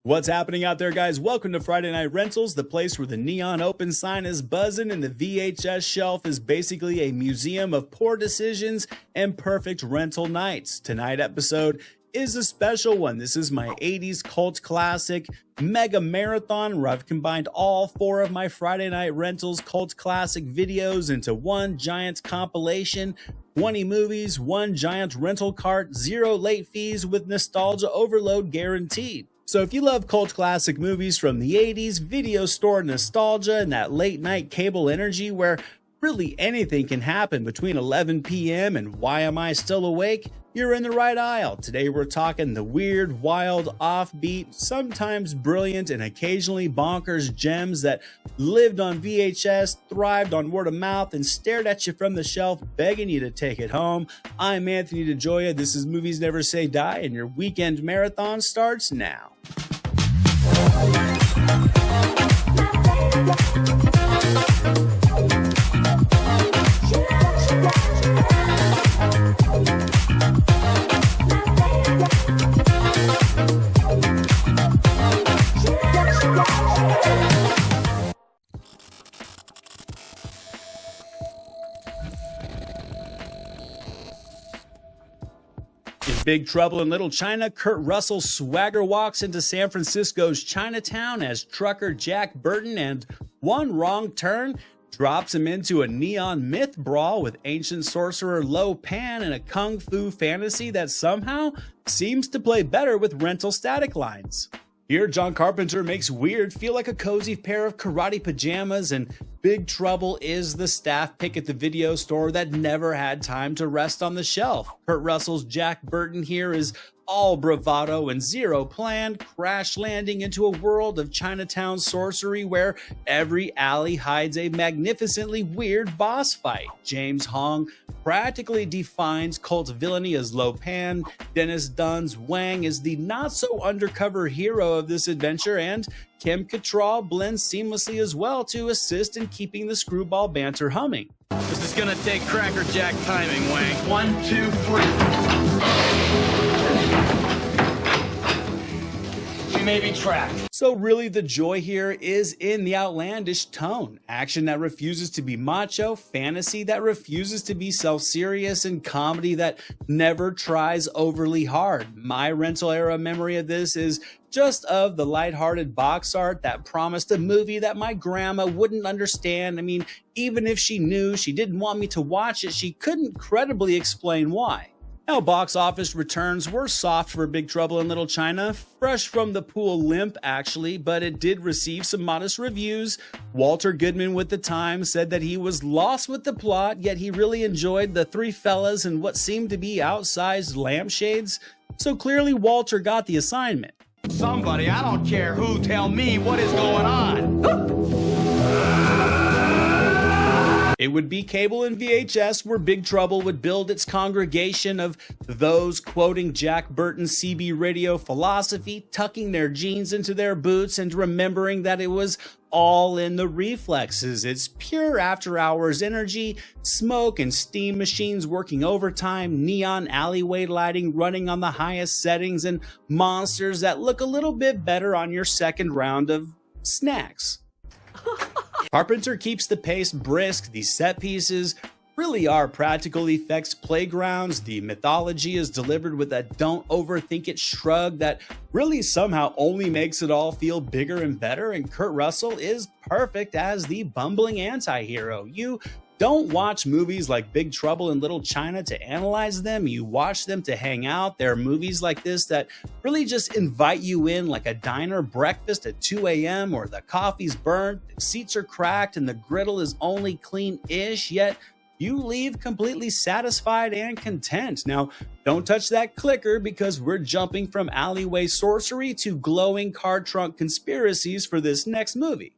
What's happening out there, guys? Welcome to Friday Night Rentals, the place where the neon open sign is buzzing and the VHS shelf is basically a museum of poor decisions and perfect rental nights. Tonight's episode is a special one. This is my 80s cult classic mega marathon where I've combined all 4 of my Friday Night Rentals cult classic videos into one giant compilation. 20 movies, one giant rental cart, 0 late fees with nostalgia overload guaranteed. So if you love cult classic movies from the 80s, video store nostalgia, and that late night cable energy where really anything can happen between 11 p.m. and why am I still awake, you're in the right aisle. Today we're talking the weird, wild, offbeat, sometimes brilliant, and occasionally bonkers gems that lived on VHS, thrived on word of mouth, and stared at you from the shelf begging you to take it home. I'm Anthony DeJoya. This is Movies Never Say Die, and your weekend marathon starts now. In Big Trouble in Little China, Kurt Russell swagger walks into San Francisco's Chinatown as trucker Jack Burton, and one wrong turn drops him into a neon myth brawl with ancient sorcerer Lo Pan and a kung fu fantasy that somehow seems to play better with rental static lines. Here, John Carpenter makes weird feel like a cozy pair of karate pajamas, and Big Trouble is the staff pick at the video store that never had time to rest on the shelf. Kurt Russell's Jack Burton here is all bravado and zero planned, crash landing into a world of Chinatown sorcery where every alley hides a magnificently weird boss fight. James Hong practically defines cult villainy as Lo Pan. Dennis Dunn's Wang is the not-so undercover hero of this adventure, and Kim Cattrall blends seamlessly as well to assist in keeping the screwball banter humming. This is gonna take Cracker Jack timing, Wang. 1, 2, 3. We may be trapped. So really the joy here is in the outlandish tone. Action that refuses to be macho, fantasy that refuses to be self-serious, and comedy that never tries overly hard. My rental era memory of this is just of the lighthearted box art that promised a movie that my grandma wouldn't understand. I mean, even if she knew she didn't want me to watch it, she couldn't credibly explain why. Now, box office returns were soft for Big Trouble in Little China, fresh from the pool limp actually, but it did receive some modest reviews. Walter Goodman with the Times said that he was lost with the plot, yet he really enjoyed the 3 fellas and what seemed to be outsized lampshades. So clearly Walter got the assignment. Somebody, I don't care who, tell me what is going on. It would be cable and VHS where Big Trouble would build its congregation of those quoting Jack Burton's CB radio philosophy, tucking their jeans into their boots and remembering that it was all in the reflexes. It's pure after-hours energy, smoke and steam machines working overtime, neon alleyway lighting running on the highest settings, and monsters that look a little bit better on your second round of snacks. Carpenter keeps the pace brisk. These set pieces really are practical effects playgrounds. The mythology is delivered with a don't overthink it shrug that really somehow only makes it all feel bigger and better, and Kurt Russell is perfect as the bumbling anti-hero. You don't watch movies like Big Trouble in Little China to analyze them. You watch them to hang out. There are movies like this that really just invite you in like a diner breakfast at 2 a.m. or the coffee's burnt, the seats are cracked, and the griddle is only clean-ish, yet you leave completely satisfied and content. Now, don't touch that clicker because we're jumping from alleyway sorcery to glowing car trunk conspiracies for this next movie.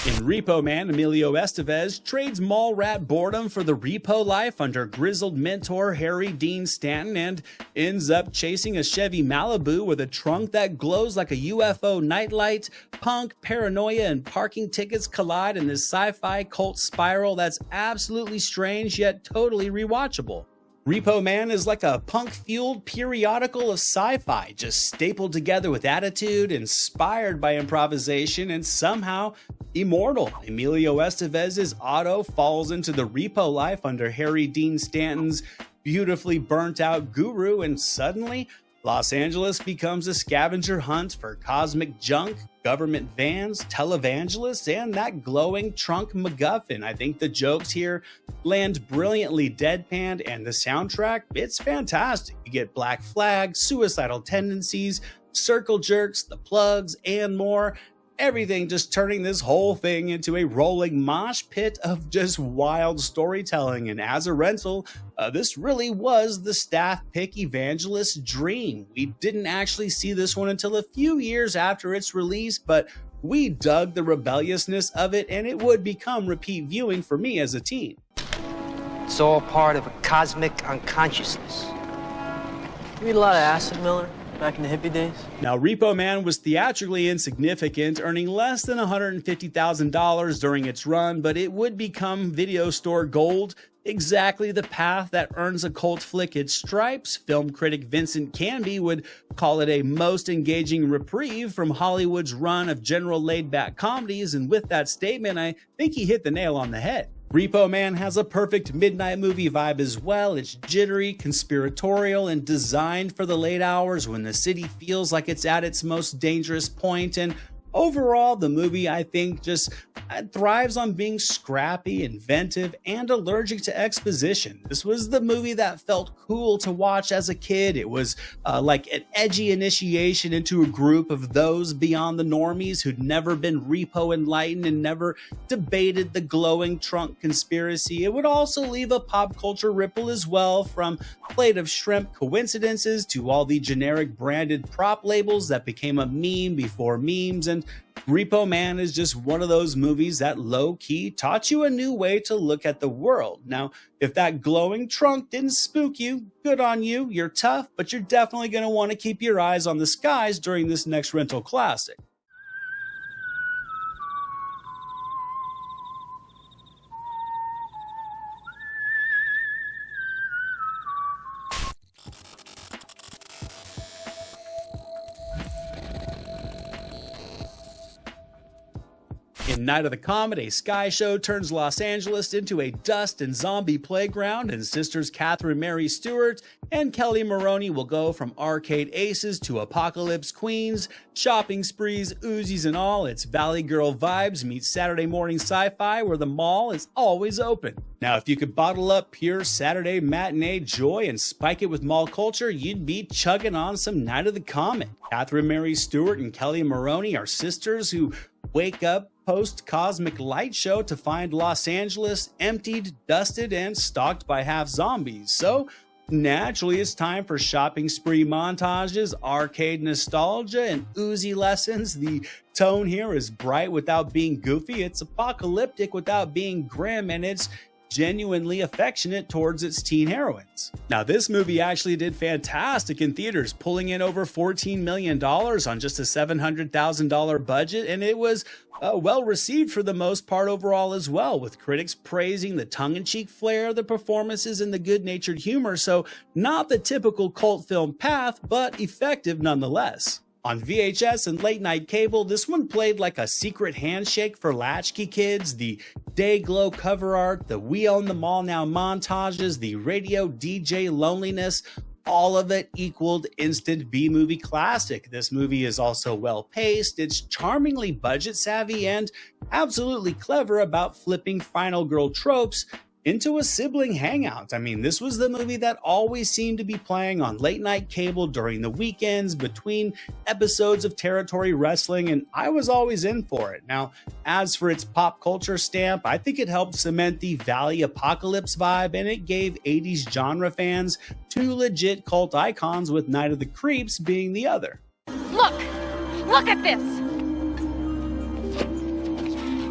In In Repo Man, Emilio Estevez trades mall rat boredom for the repo life under grizzled mentor Harry Dean Stanton and ends up chasing a Chevy Malibu with a trunk that glows like a UFO nightlight. Punk, paranoia, and parking tickets collide in this sci-fi cult spiral that's absolutely strange yet totally rewatchable. Repo Man is like a punk-fueled periodical of sci-fi, just stapled together with attitude, inspired by improvisation, and somehow immortal. Emilio Estevez's Otto falls into the repo life under Harry Dean Stanton's beautifully burnt-out guru, and suddenly Los Angeles becomes a scavenger hunt for cosmic junk, government vans, televangelists, and that glowing trunk MacGuffin. I think the jokes here land brilliantly deadpanned, and the soundtrack, it's fantastic. You get Black Flag, Suicidal Tendencies, Circle Jerks, The Plugs, and more. Everything just turning this whole thing into a rolling mosh pit of just wild storytelling. And as a rental, this really was the staff pick evangelist's dream. We didn't actually see this one until a few years after its release, but we dug the rebelliousness of it, and it would become repeat viewing for me as a teen. It's all part of a cosmic unconsciousness. You eat a lot of acid, Miller? Back in the hippie days? Now, Repo Man was theatrically insignificant, earning less than $150,000 during its run, but it would become video store gold, exactly the path that earns a cult flick its stripes. Film critic Vincent Canby would call it a most engaging reprieve from Hollywood's run of general laid-back comedies, and with that statement, I think he hit the nail on the head. Repo Man has a perfect midnight movie vibe as well. It's jittery, conspiratorial, and designed for the late hours when the city feels like it's at its most dangerous point. And overall, the movie, I think, just thrives on being scrappy, inventive, and allergic to exposition. This was the movie that felt cool to watch as a kid. It was like an edgy initiation into a group of those beyond the normies who'd never been repo enlightened and never debated the glowing trunk conspiracy. It would also leave a pop culture ripple as well, from plate of shrimp coincidences to all the generic branded prop labels that became a meme before memes. And Repo Man is just one of those movies that low-key taught you a new way to look at the world. Now, if that glowing trunk didn't spook you, good on you, you're tough, but you're definitely going to want to keep your eyes on the skies during this next rental classic. In Night of the Comet, a sky show turns Los Angeles into a dust and zombie playground, and sisters Catherine Mary Stewart and Kelly Maroney will go from arcade aces to apocalypse queens, shopping sprees, Uzis and all. It's Valley Girl vibes meets Saturday morning sci-fi where the mall is always open. Now, if you could bottle up pure Saturday matinee joy and spike it with mall culture, you'd be chugging on some Night of the Comet. Catherine Mary Stewart and Kelly Maroney are sisters who wake up post-cosmic light show to find Los Angeles emptied, dusted, and stalked by half-zombies. So, naturally, it's time for shopping spree montages, arcade nostalgia, and Uzi lessons. The tone here is bright without being goofy, it's apocalyptic without being grim, and it's genuinely affectionate towards its teen heroines. Now, this movie actually did fantastic in theaters, pulling in over $14 million on just a $700,000 budget, and it was well received for the most part overall as well, with critics praising the tongue-in-cheek flair of the performances and the good-natured humor. So not the typical cult film path, but effective nonetheless. On VHS and late-night cable, this one played like a secret handshake for latchkey kids. The day-glow cover art, the We Own the Mall Now montages, the radio DJ loneliness, all of it equaled instant B-movie classic. This movie is also well-paced, it's charmingly budget-savvy, and absolutely clever about flipping final girl tropes into a sibling hangout. I mean, this was the movie that always seemed to be playing on late night cable during the weekends between episodes of Territory Wrestling, and I was always in for it. Now, as for its pop culture stamp, I think it helped cement the Valley Apocalypse vibe, and it gave 80s genre fans two legit cult icons, with Night of the Creeps being the other. Look! Look at this!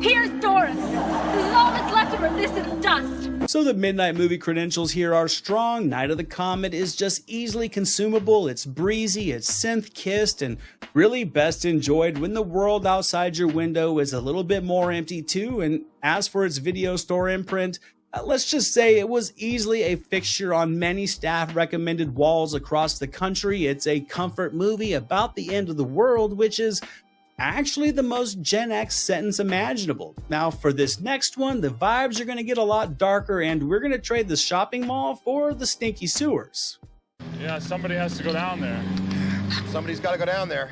Here's Doris. This is all that's left of her, this and dust. So the midnight movie credentials here are strong. Night of the Comet is just easily consumable. It's breezy, it's synth-kissed, and really best enjoyed when the world outside your window is a little bit more empty too. And as for its video store imprint, let's just say it was easily a fixture on many staff recommended walls across the country. It's a comfort movie about the end of the world, which is actually the most Gen X sentence imaginable. Now for this next one, the vibes are going to get a lot darker, and we're going to trade the shopping mall for the stinky sewers. Yeah, somebody has to go down there. Somebody's got to go down there.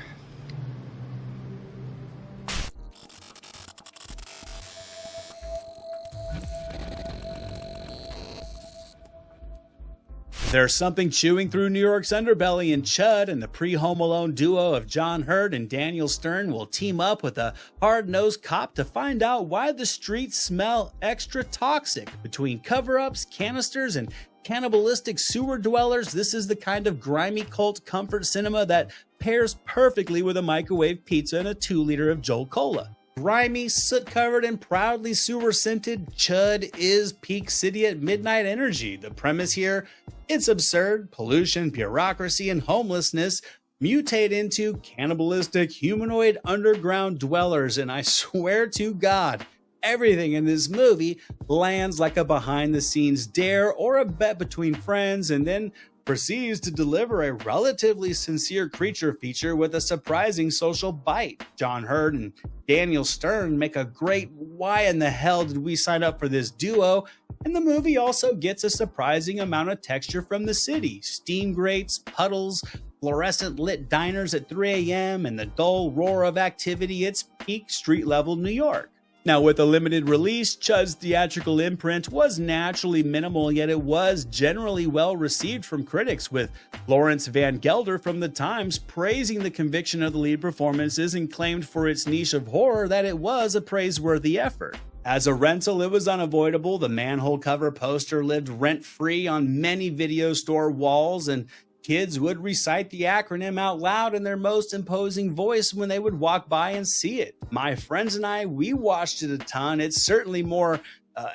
There's something chewing through New York's underbelly, and C.H.U.D and the pre-Home Alone duo of John Hurt and Daniel Stern will team up with a hard-nosed cop to find out why the streets smell extra toxic. Between cover-ups, canisters, and cannibalistic sewer dwellers, this is the kind of grimy cult comfort cinema that pairs perfectly with a microwave pizza and a 2-liter of Jolt Cola. Grimy, soot-covered, and proudly sewer-scented, C.H.U.D is peak city at midnight energy. The premise here, it's absurd. Pollution, bureaucracy, and homelessness mutate into cannibalistic humanoid underground dwellers, and I swear to God, everything in this movie lands like a behind-the-scenes dare or a bet between friends, and then proceeds to deliver a relatively sincere creature feature with a surprising social bite. John Hurt and Daniel Stern make a great "why in the hell did we sign up for this" duo, and the movie also gets a surprising amount of texture from the city. Steam grates, puddles, fluorescent lit diners at 3 a.m., and the dull roar of activity. It's peak street level New York. Now, with a limited release, C.H.U.D's theatrical imprint was naturally minimal, yet it was generally well received from critics, with Lawrence Van Gelder from The Times praising the conviction of the lead performances and claimed for its niche of horror that it was a praiseworthy effort. As a rental, it was unavoidable. The manhole cover poster lived rent-free on many video store walls, and kids would recite the acronym out loud in their most imposing voice when they would walk by and see it. My friends and I, we watched it a ton. It's certainly more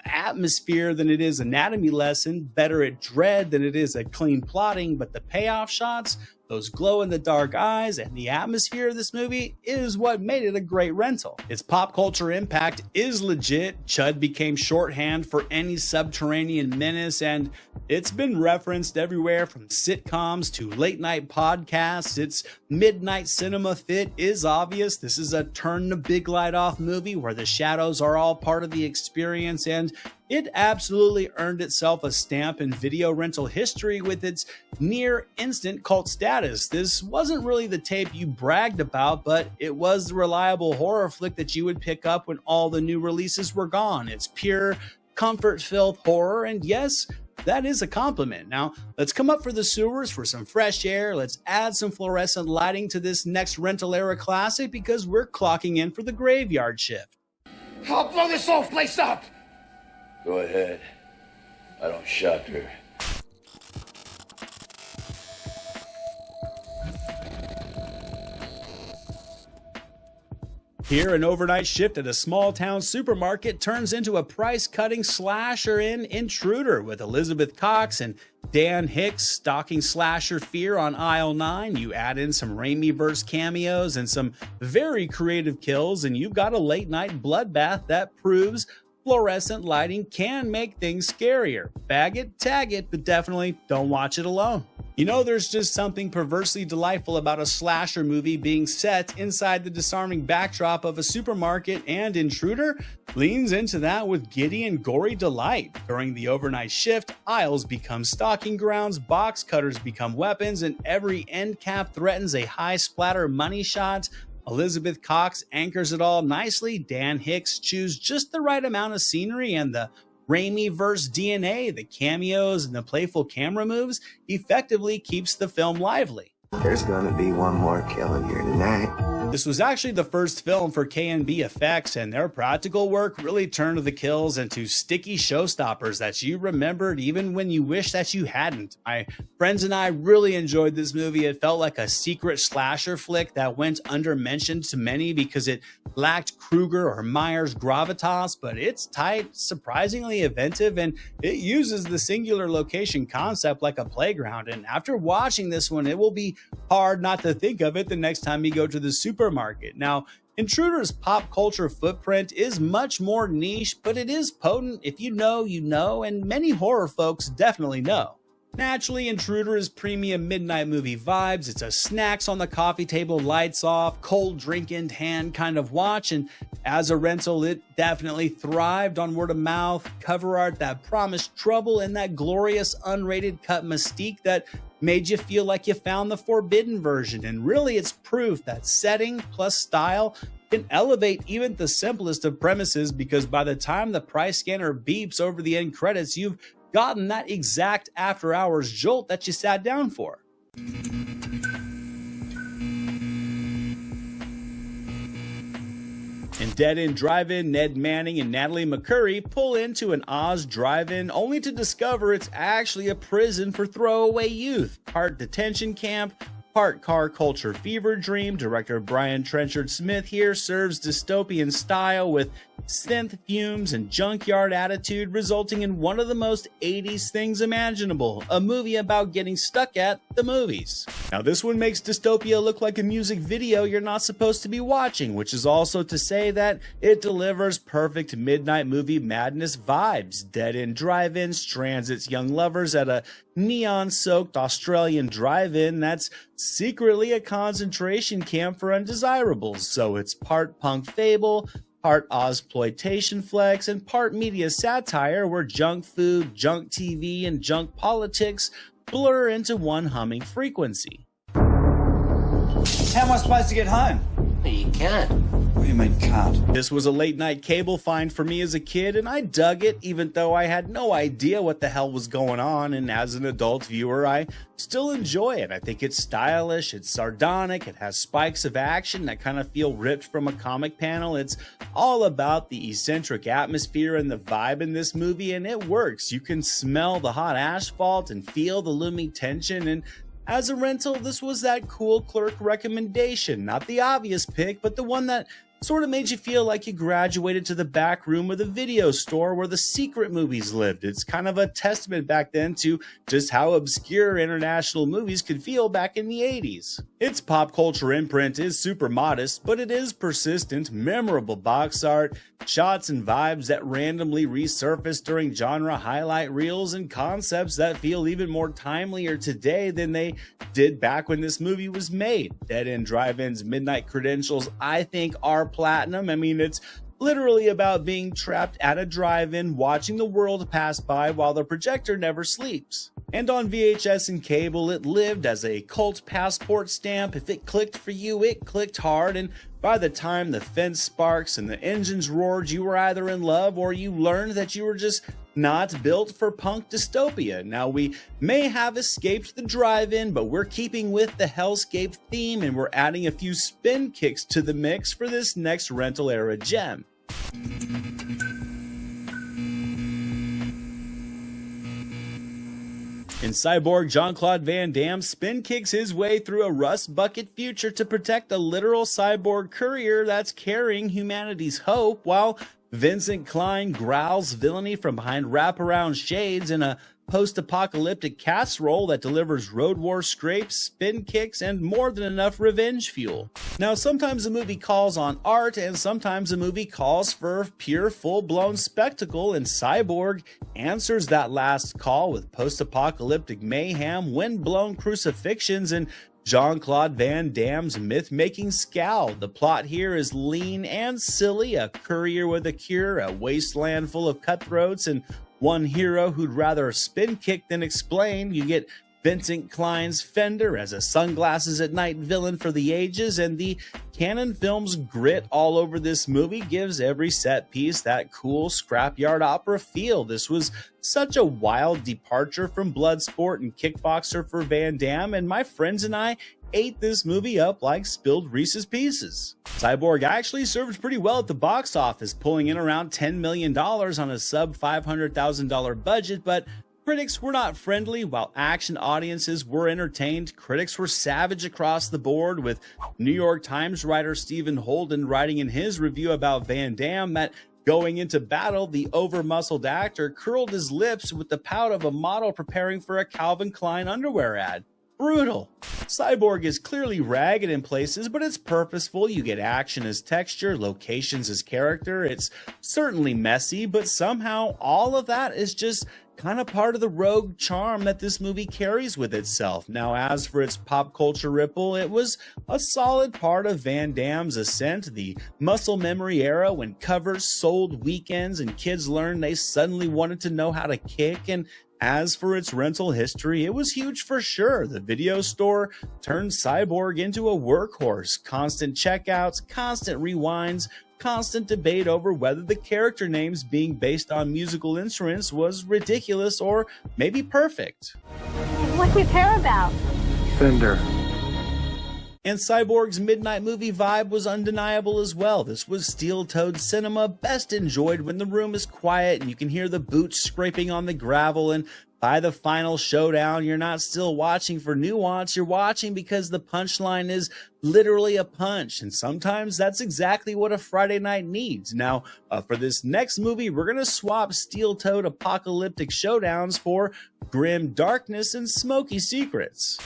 atmosphere than it is anatomy lesson, better at dread than it is at clean plotting, but the payoff shots, those glow-in-the-dark eyes, and the atmosphere of this movie is what made it a great rental. Its pop culture impact is legit. C.H.U.D became shorthand for any subterranean menace, and it's been referenced everywhere from sitcoms to late-night podcasts. Its midnight cinema fit is obvious. This is a turn the big light off movie where the shadows are all part of the experience, and it absolutely earned itself a stamp in video rental history with its near-instant cult status. This wasn't really the tape you bragged about, but it was the reliable horror flick that you would pick up when all the new releases were gone. It's pure comfort-filled horror, and yes, that is a compliment. Now, let's come up for the sewers for some fresh air. Let's add some fluorescent lighting to this next rental era classic because we're clocking in for the graveyard shift. I'll blow this whole place up! Go ahead. I don't shock her. Here, an overnight shift at a small-town supermarket turns into a price-cutting slasher in Intruder, with Elizabeth Cox and Dan Hicks stalking slasher fear on aisle 9. You add in some Raimi-verse cameos and some very creative kills, and you've got a late-night bloodbath that proves fluorescent lighting can make things scarier. Bag it, tag it, but definitely don't watch it alone. You know, there's just something perversely delightful about a slasher movie being set inside the disarming backdrop of a supermarket, and Intruder leans into that with giddy and gory delight. During the overnight shift, aisles become stalking grounds, box cutters become weapons, and every end cap threatens a high splatter money shot. Elizabeth Cox anchors it all nicely. Dan Hicks chews just the right amount of scenery, and the Raimi-verse DNA, the cameos, and the playful camera moves effectively keeps the film lively. There's gonna be one more killing here tonight. This was actually the first film for K&B Effects, and their practical work really turned the kills into sticky showstoppers that you remembered even when you wish that you hadn't. My friends and I really enjoyed this movie. It felt like a secret slasher flick that went undermentioned to many because it lacked Kruger or Myers gravitas, but it's tight, surprisingly inventive, and it uses the singular location concept like a playground. And after watching this one, it will be hard not to think of it the next time you go to the supermarket. Now, Intruder's pop culture footprint is much more niche, but it is potent. If you know, you know, and many horror folks definitely know. Naturally, Intruder is premium midnight movie vibes. It's a snacks on the coffee table, lights off, cold drink in hand kind of watch, and as a rental, it definitely thrived on word of mouth, cover art that promised trouble, and that glorious unrated cut mystique that made you feel like you found the forbidden version. And really, it's proof that setting plus style can elevate even the simplest of premises, because by the time the price scanner beeps over the end credits, you've gotten that exact after hours jolt that you sat down for. In Dead End Drive-In, Ned Manning and Natalie McCurry pull into an Oz drive-in only to discover it's actually a prison for throwaway youth, part detention camp, part car culture fever dream. Director Brian Trenchard Smith here serves dystopian style with synth fumes and junkyard attitude, resulting in one of the most 80s things imaginable, a movie about getting stuck at the movies. Now, this one makes dystopia look like a music video you're not supposed to be watching, which is also to say that it delivers perfect midnight movie madness vibes. Dead End Drive-In strands its young lovers at a neon-soaked Australian drive-in that's secretly a concentration camp for undesirables, so it's part punk fable, part Ozploitation flex, and part media satire where junk food, junk TV, and junk politics blur into one humming frequency. How am I supposed to get home? You can't. What do you mean, can't? This was a late night cable find for me as a kid, and I dug it even though I had no idea what the hell was going on, and as an adult viewer, I still enjoy it. I think it's stylish, it's sardonic, it has spikes of action that kind of feel ripped from a comic panel. It's all about the eccentric atmosphere and the vibe in this movie, and it works. You can smell the hot asphalt and feel the looming tension, and as a rental, this was that cool clerk recommendation. Not the obvious pick, but the one that sort of made you feel like you graduated to the back room of the video store where the secret movies lived. It's kind of a testament back then to just how obscure international movies could feel back in the 80s. Its pop culture imprint is super modest, but it is persistent, memorable box art, shots and vibes that randomly resurface during genre highlight reels, and concepts that feel even more timelier today than they did back when this movie was made. Dead End Drive-In's midnight credentials, I think, are platinum. I mean, it's literally about being trapped at a drive-in, watching the world pass by while the projector never sleeps. And on VHS and cable, it lived as a cult passport stamp. If it clicked for you, it clicked hard, and by the time the fence sparks and the engines roared, you were either in love or you learned that you were just not built for punk dystopia. Now, we may have escaped the drive-in, but we're keeping with the hellscape theme, and we're adding a few spin kicks to the mix for this next rental era gem. In Cyborg, Jean-Claude Van Damme spin kicks his way through a rust bucket future to protect a literal cyborg courier that's carrying humanity's hope, while Vincent Klein growls villainy from behind wraparound shades in a post-apocalyptic casserole that delivers road war scrapes, spin kicks, and more than enough revenge fuel. Now, sometimes a movie calls on art, and sometimes a movie calls for pure full-blown spectacle, and Cyborg answers that last call with post-apocalyptic mayhem, wind-blown crucifixions, and Jean-Claude Van Damme's myth-making scowl. The plot here is lean and silly, a courier with a cure, a wasteland full of cutthroats, and one hero who'd rather spin kick than explain. You get Vincent Klein's Fender as a sunglasses at night villain for the ages, and the Canon Films grit all over this movie gives every set piece that cool scrapyard opera feel. This was such a wild departure from Bloodsport and Kickboxer for Van Damme, and my friends and I ate this movie up like spilled Reese's Pieces. Cyborg actually served pretty well at the box office, pulling in around $10 million on a sub $500,000 budget, but critics were not friendly. While action audiences were entertained, critics were savage across the board, with New York Times writer Stephen Holden writing in his review about Van Damme that going into battle, the over-muscled actor curled his lips with the pout of a model preparing for a Calvin Klein underwear ad. Brutal. Cyborg is clearly ragged in places, but it's purposeful. You get action as texture, locations as character. It's certainly messy, but somehow all of that is just kind of part of the rogue charm that this movie carries with itself. Now, as for its pop culture ripple, it was a solid part of Van Damme's ascent, the muscle memory era when covers sold weekends and kids learned they suddenly wanted to know how to kick. And as for its rental history, it was huge for sure. The video store turned Cyborg into a workhorse. Constant checkouts, constant rewinds, constant debate over whether the character names being based on musical instruments was ridiculous or maybe perfect. What do you care about? Fender. And Cyborg's midnight movie vibe was undeniable as well. This was steel-toed cinema, best enjoyed when the room is quiet and you can hear the boots scraping on the gravel, and by the final showdown, you're not still watching for nuance, you're watching because the punchline is literally a punch, and sometimes that's exactly what a Friday night needs. Now, for this next movie, we're going to swap steel-toed apocalyptic showdowns for grim darkness and smoky secrets.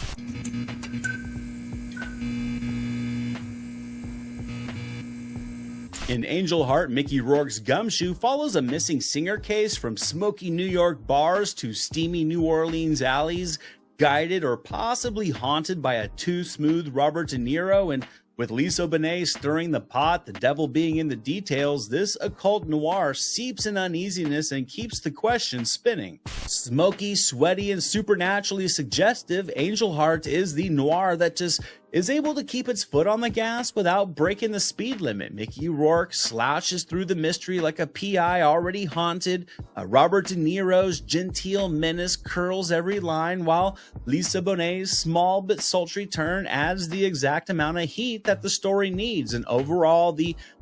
In Angel Heart, Mickey Rourke's Gumshoe follows a missing singer case from smoky New York bars to steamy New Orleans alleys, guided or possibly haunted by a too smooth Robert De Niro. And with Lisa Bonet stirring the pot, the devil being in the details, this occult noir seeps in uneasiness and keeps the question spinning. Smoky, sweaty, and supernaturally suggestive, Angel Heart is the noir that just is able to keep its foot on the gas without breaking the speed limit. Mickey Rourke slouches through the mystery like a PI already haunted. Robert De Niro's genteel menace curls every line, while Lisa Bonet's small but sultry turn adds the exact amount of heat that the story needs. And overall,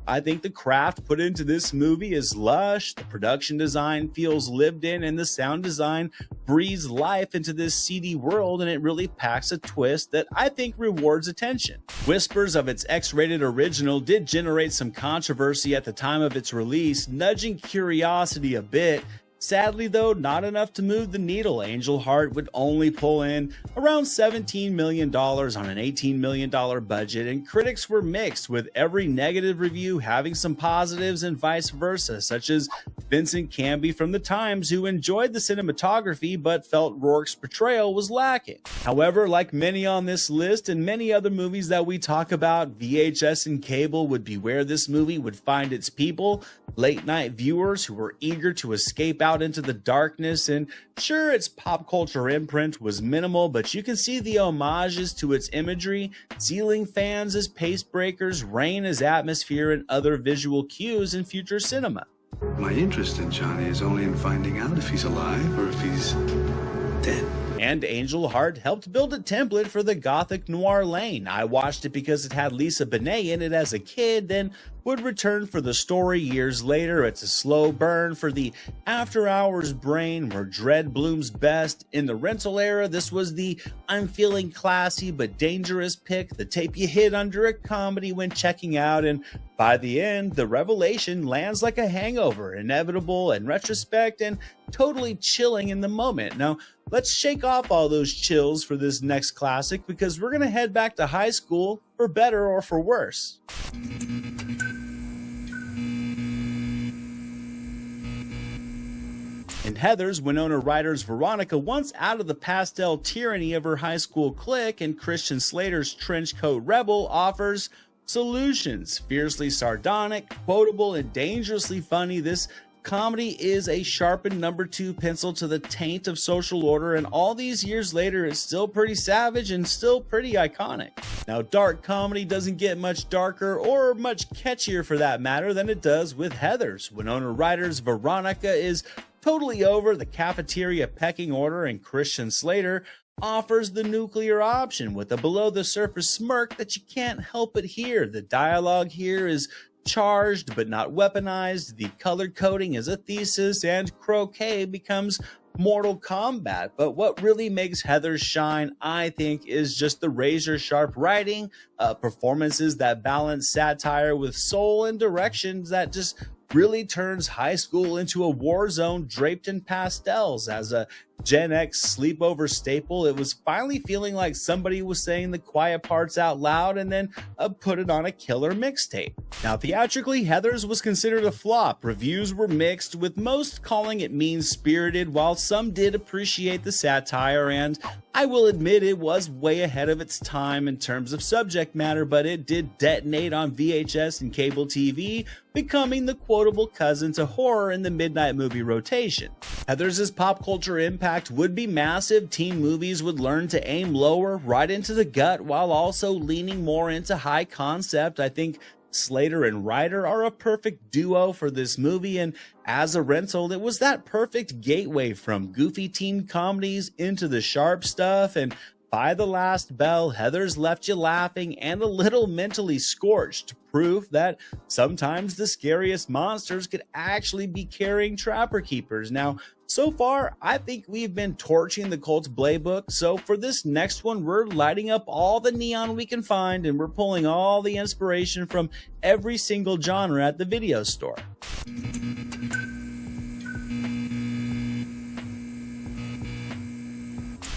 I think the craft put into this movie is lush, the production design feels lived in, and the sound design breathes life into this seedy world, and it really packs a twist that I think rewards attention. Whispers of its X-rated original did generate some controversy at the time of its release, nudging curiosity a bit. Sadly though, not enough to move the needle. Angel Heart would only pull in around $17 million on an $18 million budget, and critics were mixed, with every negative review having some positives and vice versa, such as Vincent Canby from The Times, who enjoyed the cinematography but felt Rourke's portrayal was lacking. However, like many on this list and many other movies that we talk about, VHS and cable would be where this movie would find its people, late night viewers who were eager to escape out into the darkness. And sure, its pop culture imprint was minimal, but you can see the homages to its imagery, ceiling fans as pace breakers, rain as atmosphere, and other visual cues in future cinema. My interest in Johnny is only in finding out if he's alive or if he's dead. And Angel Heart helped build a template for the gothic noir lane. I watched it because it had Lisa Bonet in it as a kid, then would return for the story years later. It's a slow burn for the after-hours brain where dread blooms best. In the rental era, this was the I'm feeling classy but dangerous pick, the tape you hid under a comedy when checking out, and by the end, the revelation lands like a hangover, inevitable in retrospect and totally chilling in the moment. Now, let's shake off all those chills for this next classic, because we're going to head back to high school, for better or for worse. In Heathers, Winona Ryder's Veronica, once out of the pastel tyranny of her high school clique, and Christian Slater's trench coat rebel, offers solutions. Fiercely sardonic, quotable, and dangerously funny, this comedy is a sharpened #2 pencil to the taint of social order, and all these years later, it's still pretty savage and still pretty iconic. Now, dark comedy doesn't get much darker or much catchier for that matter than it does with Heathers. Winona Ryder's Veronica is totally over the cafeteria pecking order, and Christian Slater offers the nuclear option with a below-the-surface smirk that you can't help but hear. The dialogue here is charged but not weaponized, the color coding is a thesis, and croquet becomes Mortal Kombat. But what really makes Heathers shine, I think, is just the razor-sharp writing, performances that balance satire with soul, and directions that just really turns high school into a war zone draped in pastels. As a Gen X sleepover staple, it was finally feeling like somebody was saying the quiet parts out loud and then put it on a killer mixtape. Now, theatrically, Heathers was considered a flop. Reviews were mixed, with most calling it mean-spirited, while some did appreciate the satire, and I will admit it was way ahead of its time in terms of subject matter, but it did detonate on VHS and cable TV, becoming the quotable cousin to horror in the midnight movie rotation. Heathers' pop culture impact would be massive. Teen movies would learn to aim lower, right into the gut, while also leaning more into high concept. I think Slater and Ryder are a perfect duo for this movie, and as a rental, it was that perfect gateway from goofy teen comedies into the sharp stuff, and by the last bell, Heathers left you laughing and a little mentally scorched, proof that sometimes the scariest monsters could actually be carrying trapper keepers. Now, so far, I think we've been torching the cult's playbook, so for this next one, we're lighting up all the neon we can find, and we're pulling all the inspiration from every single genre at the video store.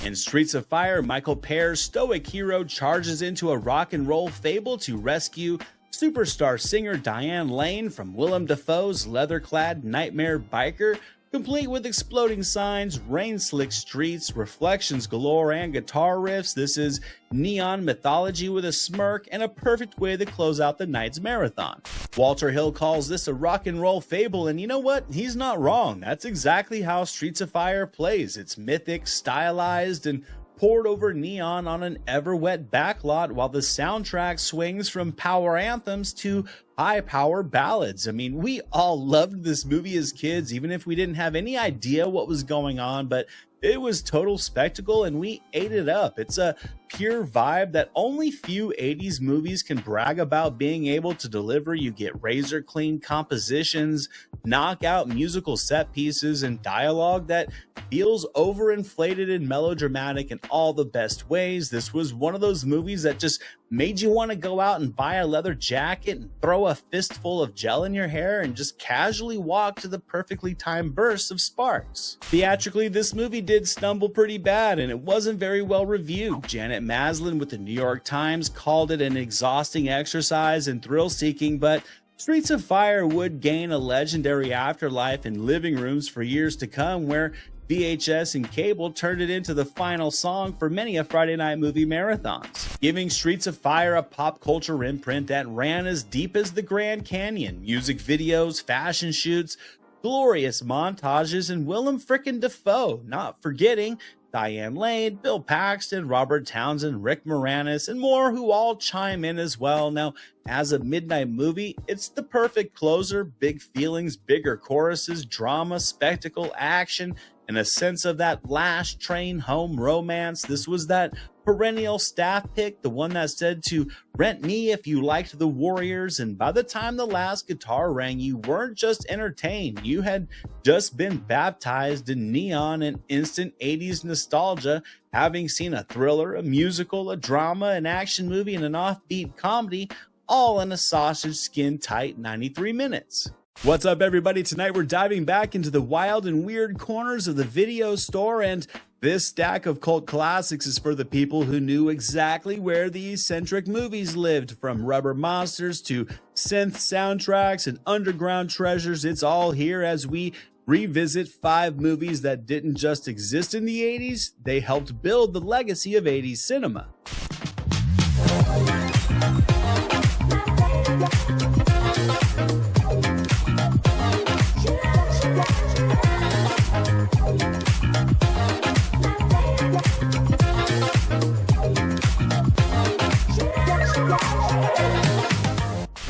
In Streets of Fire, Michael Pear's stoic hero charges into a rock and roll fable to rescue superstar singer Diane Lane from Willem Dafoe's leather-clad nightmare biker, complete with exploding signs, rain-slick streets, reflections galore, and guitar riffs. This is neon mythology with a smirk and a perfect way to close out the night's marathon. Walter Hill calls this a rock and roll fable, and you know what? He's not wrong. That's exactly how Streets of Fire plays. It's mythic, stylized, and poured over neon on an ever-wet backlot, while the soundtrack swings from power anthems to high-power ballads. I mean, we all loved this movie as kids, even if we didn't have any idea what was going on, but it was total spectacle and we ate it up. It's a pure vibe that only few 80s movies can brag about being able to deliver. You get razor clean compositions, knockout musical set pieces, and dialogue that feels overinflated and melodramatic in all the best ways. This was one of those movies that just made you want to go out and buy a leather jacket and throw a fistful of gel in your hair and just casually walk to the perfectly timed bursts of sparks. Theatrically, this movie did stumble pretty bad and it wasn't very well reviewed. Janet Maslin with the New York Times called it an exhausting exercise in thrill-seeking, but Streets of Fire would gain a legendary afterlife in living rooms for years to come, where VHS and cable turned it into the final song for many a Friday night movie marathons, giving Streets of Fire a pop culture imprint that ran as deep as the Grand Canyon. Music videos, fashion shoots, glorious montages, and Willem frickin' Dafoe, not forgetting Diane Lane, Bill Paxton, Robert Townsend, Rick Moranis, and more, who all chime in as well. Now, as a midnight movie, it's the perfect closer. Big feelings, bigger choruses, drama, spectacle, action, and a sense of that last train home romance. This was that perennial staff pick, the one that said to rent me if you liked the Warriors, and by the time the last guitar rang, you weren't just entertained, you had just been baptized in neon and instant 80s nostalgia, having seen a thriller, a musical, a drama, an action movie, and an offbeat comedy, all in a sausage skin tight 93 minutes. What's up, everybody? Tonight we're diving back into the wild and weird corners of the video store, and this stack of cult classics is for the people who knew exactly where the eccentric movies lived. From rubber monsters to synth soundtracks and underground treasures, it's all here as we revisit 5 movies that didn't just exist in the 80s, they helped build the legacy of 80s cinema.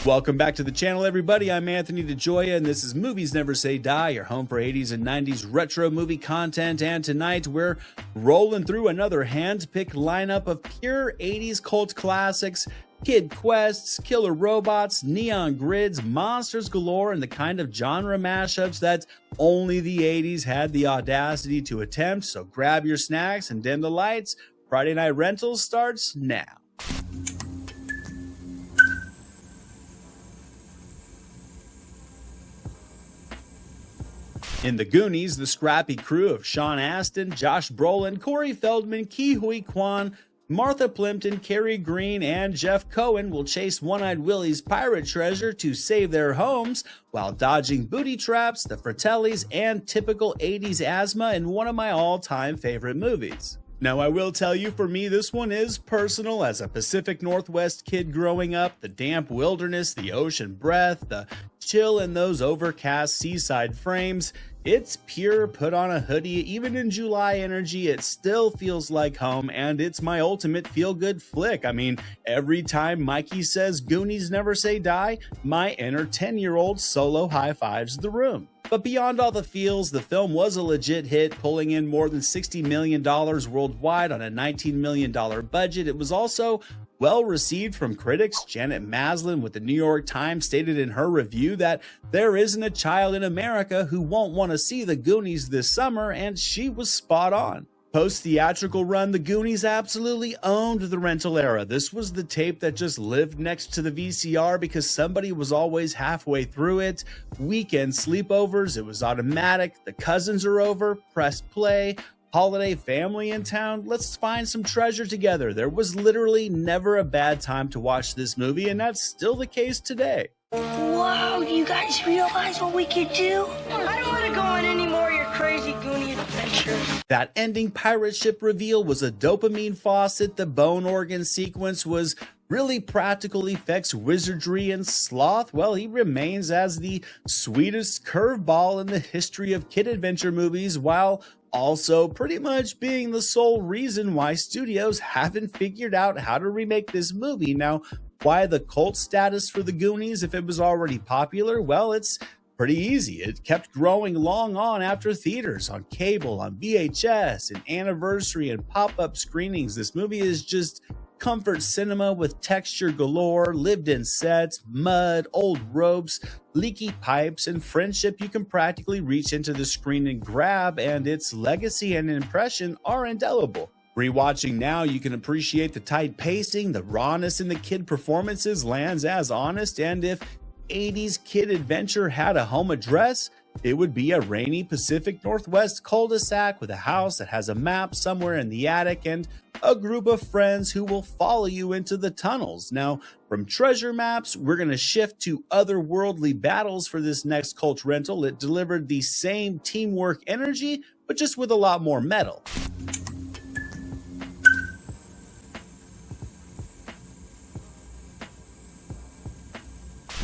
Welcome back to the channel, everybody. I'm Anthony DeJoya, and this is Movies Never Say Die, your home for 80s and 90s retro movie content. And tonight, we're rolling through another hand-picked lineup of pure 80s cult classics, kid quests, killer robots, neon grids, monsters galore, and the kind of genre mashups that only the 80s had the audacity to attempt. So grab your snacks and dim the lights. Friday Night Rentals starts now. In the Goonies, the scrappy crew of Sean Astin, Josh Brolin, Corey Feldman, Ke Huy Quan, Martha Plimpton, Kerry Green, and Jeff Cohen will chase One-Eyed Willie's pirate treasure to save their homes while dodging booty traps, the Fratellis, and typical 80s asthma in one of my all-time favorite movies. Now, I will tell you, for me, this one is personal. As a Pacific Northwest kid growing up, the damp wilderness, the ocean breath, the chill in those overcast seaside frames, it's pure put on a hoodie. Even in July energy, it still feels like home, and it's my ultimate feel-good flick. I mean, every time Mikey says Goonies Never Say Die, my inner 10-year-old solo high-fives the room. But beyond all the feels, the film was a legit hit, pulling in more than $60 million worldwide on a $19 million budget. It was also well received from critics. Janet Maslin with the New York Times stated in her review that there isn't a child in America who won't want to see the Goonies this summer, and she was spot on. Post-theatrical run, the Goonies absolutely owned the rental era. This was the tape that just lived next to the VCR because somebody was always halfway through it. Weekend sleepovers, it was automatic. The cousins are over, press play. Holiday family in town, let's find some treasure together. There was literally never a bad time to watch this movie, and that's still the case today. Wow, do you guys realize what we could do? I don't want to go on any more of your crazy Goonie adventures. That ending pirate ship reveal was a dopamine faucet. The bone organ sequence was really practical effects, wizardry, and sloth. Well, he remains as the sweetest curveball in the history of kid adventure movies, while also pretty much being the sole reason why studios haven't figured out how to remake this movie. Now, why the cult status for the Goonies if it was already popular? Well, it's pretty easy. It kept growing long on after theaters, on cable, on VHS, and anniversary and pop-up screenings. This movie is just comfort cinema with texture galore, lived-in sets, mud, old ropes, leaky pipes, and friendship you can practically reach into the screen and grab, and its legacy and impression are indelible. Rewatching now, you can appreciate the tight pacing, the rawness in the kid performances lands as honest, and if 80s kid adventure had a home address, it would be a rainy Pacific Northwest cul-de-sac with a house that has a map somewhere in the attic and a group of friends who will follow you into the tunnels. Now, from treasure maps, we're going to shift to otherworldly battles for this next cult rental. It delivered the same teamwork energy, but just with a lot more metal.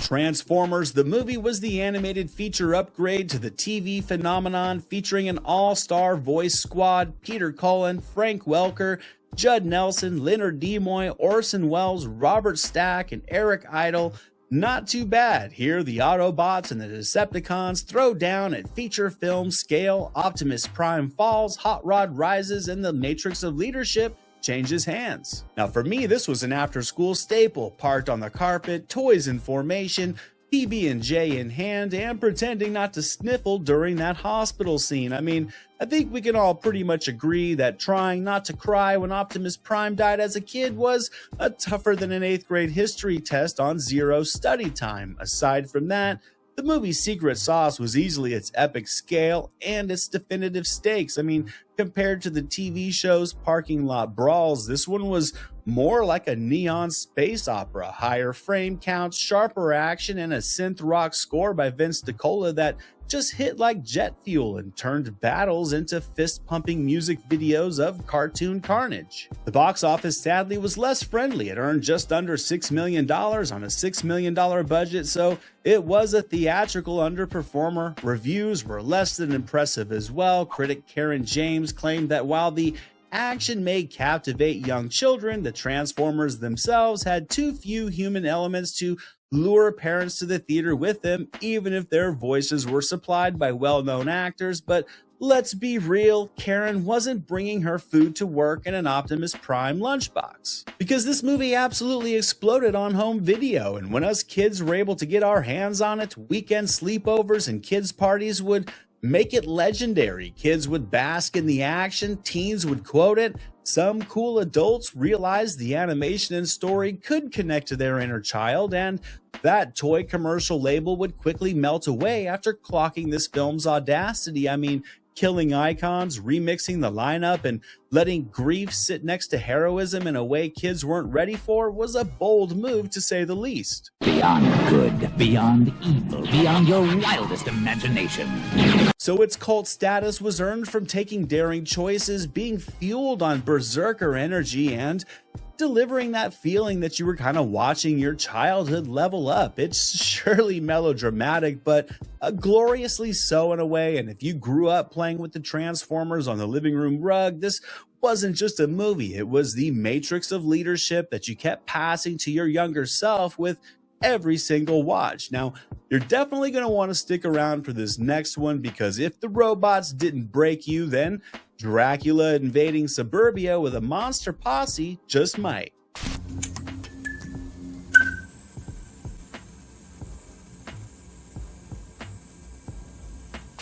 Transformers, the movie, was the animated feature upgrade to the TV phenomenon, featuring an all-star voice squad: Peter Cullen, Frank Welker, Judd Nelson, Leonard Nimoy, Orson Welles, Robert Stack, and Eric Idle. Not too bad. Here, the Autobots and the Decepticons throw down at feature film scale. Optimus Prime falls, Hot Rod rises, and the Matrix of Leadership changes hands. Now, for me, this was an after-school staple, parked on the carpet, toys in formation, PB&J in hand, and pretending not to sniffle during that hospital scene. I mean, I think we can all pretty much agree that trying not to cry when Optimus Prime died as a kid was a tougher than an 8th grade history test on zero study time. Aside from that, the movie's secret sauce was easily its epic scale and its definitive stakes. I mean, compared to the TV show's parking lot brawls, this one was more like a neon space opera. Higher frame counts, sharper action, and a synth rock score by Vince DiCola that just hit like jet fuel and turned battles into fist-pumping music videos of cartoon carnage. The box office sadly was less friendly. It earned just under $6 million on a $6 million budget, so it was a theatrical underperformer. Reviews were less than impressive as well. Critic Karen James claimed that while the action may captivate young children, the Transformers themselves had too few human elements to lure parents to the theater with them, even if their voices were supplied by well-known actors. But let's be real, Karen wasn't bringing her food to work in an Optimus Prime lunchbox. Because this movie absolutely exploded on home video, and when us kids were able to get our hands on it, weekend sleepovers and kids parties would make it legendary. Kids would bask in the action, teens would quote it, some cool adults realized the animation and story could connect to their inner child, and that toy commercial label would quickly melt away after clocking this film's audacity. I mean, killing icons, remixing the lineup, and letting grief sit next to heroism in a way kids weren't ready for was a bold move, to say the least. Beyond good, beyond evil, beyond your wildest imagination. So its cult status was earned from taking daring choices, being fueled on berserker energy, and delivering that feeling that you were kind of watching your childhood level up. It's surely melodramatic, but gloriously so in a way. And if you grew up playing with the Transformers on the living room rug, this wasn't just a movie. It was the matrix of leadership that you kept passing to your younger self with every single watch. Now, you're definitely going to want to stick around for this next one, because if the robots didn't break you, then Dracula invading suburbia with a monster posse just might.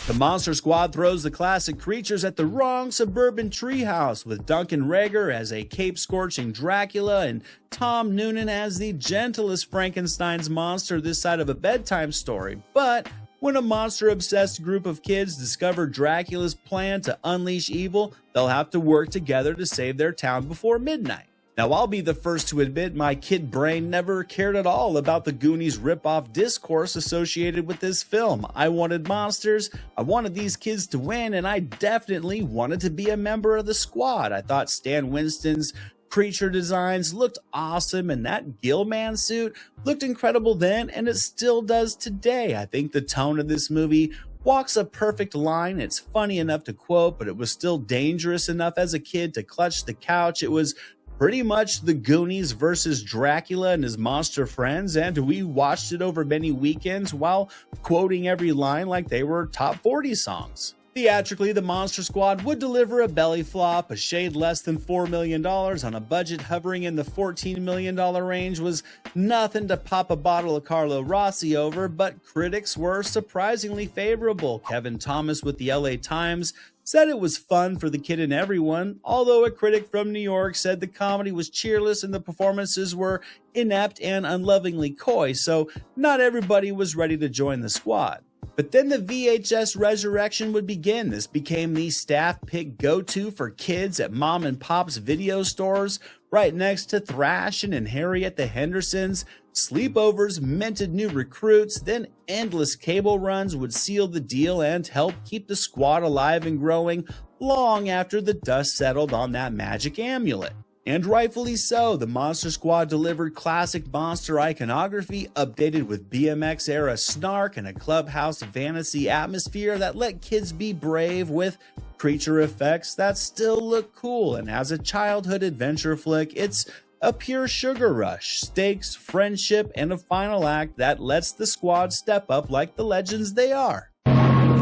The Monster Squad throws the classic creatures at the wrong suburban treehouse, with Duncan Rager as a cape-scorching Dracula and Tom Noonan as the gentlest Frankenstein's monster this side of a bedtime story. But when a monster-obsessed group of kids discover Dracula's plan to unleash evil, they'll have to work together to save their town before midnight. Now, I'll be the first to admit my kid brain never cared at all about the Goonies ripoff discourse associated with this film. I wanted monsters, I wanted these kids to win, and I definitely wanted to be a member of the squad. I thought Stan Winston's creature designs looked awesome, and that Gill-Man suit looked incredible then, and it still does today. I think the tone of this movie walks a perfect line. It's funny enough to quote, but it was still dangerous enough as a kid to clutch the couch. It was pretty much the Goonies versus Dracula and his monster friends, and we watched it over many weekends while quoting every line like they were top 40 songs. Theatrically, the Monster Squad would deliver a belly flop. A shade less than $4 million on a budget hovering in the $14 million range was nothing to pop a bottle of Carlo Rossi over, but critics were surprisingly favorable. Kevin Thomas with the LA Times said it was fun for the kid and everyone, although a critic from New York said the comedy was cheerless and the performances were inept and unlovingly coy, so not everybody was ready to join the squad. But then the VHS resurrection would begin. This became the staff pick go-to for kids at mom and pop's video stores, right next to Thrashin' and Harry at the Hendersons. Sleepovers minted new recruits, then endless cable runs would seal the deal and help keep the squad alive and growing long after the dust settled on that magic amulet. And rightfully so, the Monster Squad delivered classic monster iconography, updated with BMX era snark and a clubhouse fantasy atmosphere that let kids be brave, with creature effects that still look cool. And as a childhood adventure flick, it's a pure sugar rush, stakes, friendship, and a final act that lets the squad step up like the legends they are.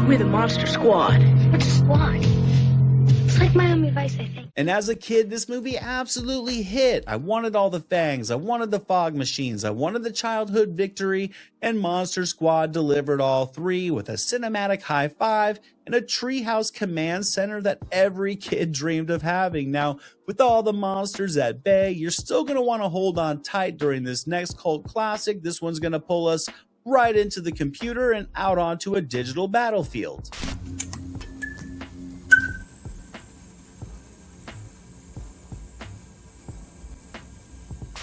We're the Monster Squad. What's a squad? It's like Miami Vice, I think. And as a kid, this movie absolutely hit. I wanted all the fangs, I wanted the fog machines, I wanted the childhood victory, and Monster Squad delivered all three with a cinematic high five and a treehouse command center that every kid dreamed of having. Now, with all the monsters at bay, you're still going to want to hold on tight during this next cult classic. This one's going to pull us right into the computer and out onto a digital battlefield.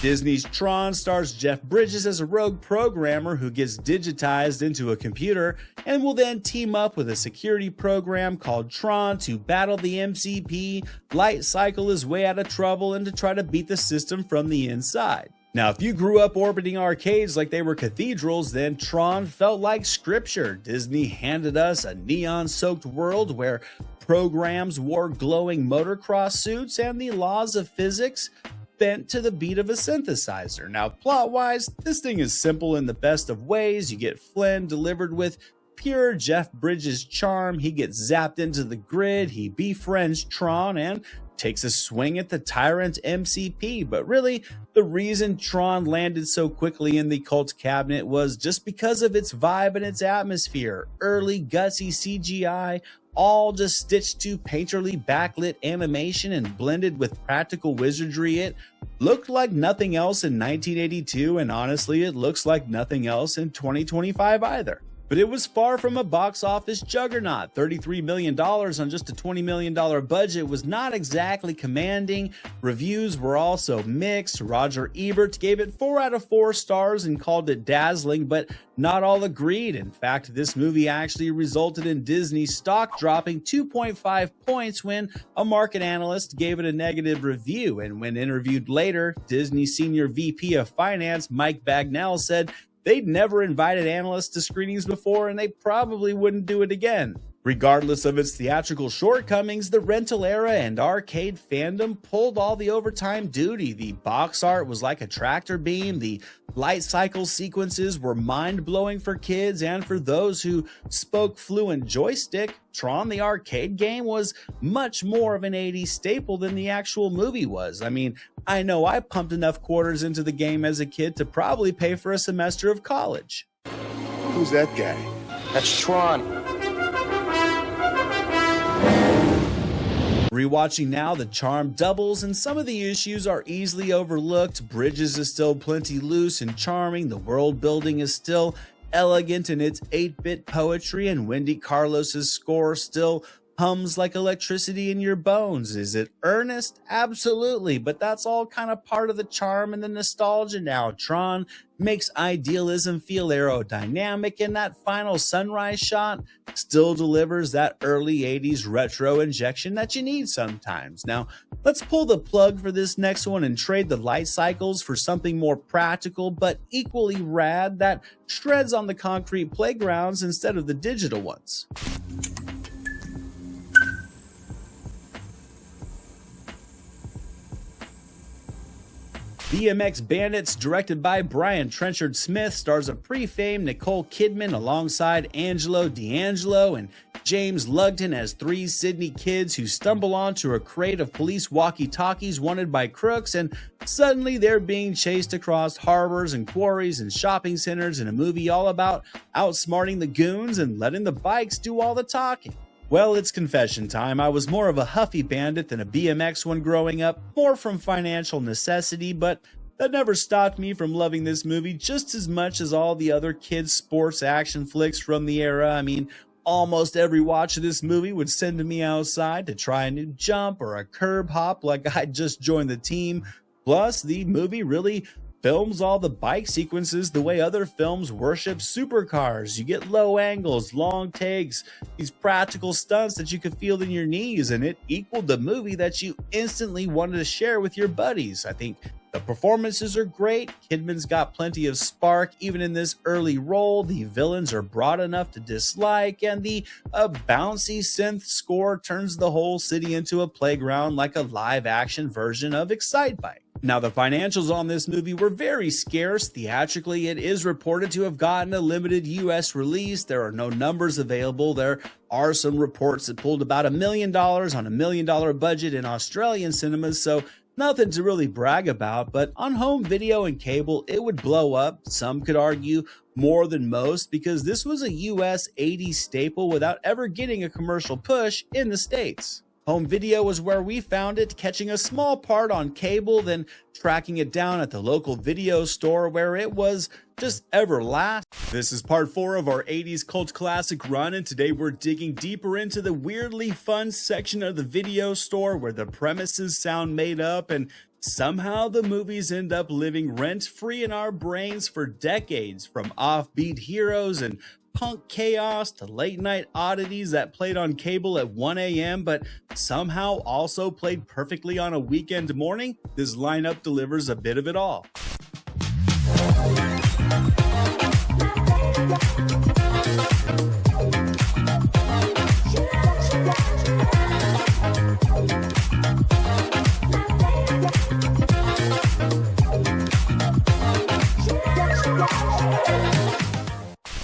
Disney's Tron stars Jeff Bridges as a rogue programmer who gets digitized into a computer and will then team up with a security program called Tron to battle the MCP, light cycle his way out of trouble, and to try to beat the system from the inside. Now, if you grew up orbiting arcades like they were cathedrals, then Tron felt like scripture. Disney handed us a neon-soaked world where programs wore glowing motocross suits and the laws of physics bent to the beat of a synthesizer. Now, plot-wise, this thing is simple in the best of ways. You get Flynn delivered with pure Jeff Bridges charm. He gets zapped into the grid, he befriends Tron, and takes a swing at the tyrant MCP. But really, the reason Tron landed so quickly in the cult cabinet was just because of its vibe and its atmosphere. Early gutsy CGI, all just stitched to painterly backlit animation and blended with practical wizardry. It looked like nothing else in 1982, and honestly, it looks like nothing else in 2025 either. But it was far from a box office juggernaut. $33 million on just a $20 million budget was not exactly commanding. Reviews were also mixed. Roger Ebert gave it 4 out of 4 stars and called it dazzling, but not all agreed. In fact, this movie actually resulted in Disney stock dropping 2.5 points when a market analyst gave it a negative review. And when interviewed later, Disney Senior VP of Finance Mike Bagnell said they'd never invited analysts to screenings before, and they probably wouldn't do it again. Regardless of its theatrical shortcomings, the rental era and arcade fandom pulled all the overtime duty. The box art was like a tractor beam, the light cycle sequences were mind-blowing for kids and for those who spoke fluent joystick. Tron, the arcade game, was much more of an 80s staple than the actual movie was. I mean, I know I pumped enough quarters into the game as a kid to probably pay for a semester of college. Who's that guy? That's Tron. Rewatching now, the charm doubles and some of the issues are easily overlooked. Bridges is still plenty loose and charming. The world building is still elegant in its 8-bit poetry, and Wendy Carlos's score still hums like electricity in your bones. Is it earnest? Absolutely, but that's all kind of part of the charm and the nostalgia now. Tron makes idealism feel aerodynamic, and that final sunrise shot still delivers that early 80s retro injection that you need sometimes. Now, let's pull the plug for this next one and trade the light cycles for something more practical but equally rad that shreds on the concrete playgrounds instead of the digital ones. BMX Bandits, directed by Brian Trenchard Smith, stars a pre-famed Nicole Kidman alongside Angelo D'Angelo and James Lugton as 3 Sydney kids who stumble onto a crate of police walkie-talkies wanted by crooks, and suddenly they're being chased across harbors and quarries and shopping centers in a movie all about outsmarting the goons and letting the bikes do all the talking. Well, it's confession time. I was more of a Huffy Bandit than a BMX one growing up, more from financial necessity, but that never stopped me from loving this movie just as much as all the other kids' sports action flicks from the era. I mean, almost every watch of this movie would send me outside to try a new jump or a curb hop like I just joined the team. Plus, the movie really films all the bike sequences the way other films worship supercars. You get low angles, long takes, these practical stunts that you could feel in your knees, and it equaled the movie that you instantly wanted to share with your buddies. I think the performances are great. Kidman's got plenty of spark even in this early role. The villains are broad enough to dislike, and the bouncy synth score turns the whole city into a playground like a live-action version of Excitebike. Now, the financials on this movie were very scarce. Theatrically, it is reported to have gotten a limited US release. There are no numbers available. There are some reports that pulled about $1 million on $1 million budget in Australian cinemas, so nothing to really brag about. But on home video and cable, it would blow up. Some could argue more than most, because this was a US 80s staple without ever getting a commercial push in the States. Home video was where we found it, catching a small part on cable, then tracking it down at the local video store where it was just everlasting. This is part 4 of our 80s cult classic run, and today we're digging deeper into the weirdly fun section of the video store where the premises sound made up and somehow the movies end up living rent-free in our brains for decades, from offbeat heroes and punk chaos to late night oddities that played on cable at 1 a.m. but somehow also played perfectly on a weekend morning. This lineup delivers a bit of it all.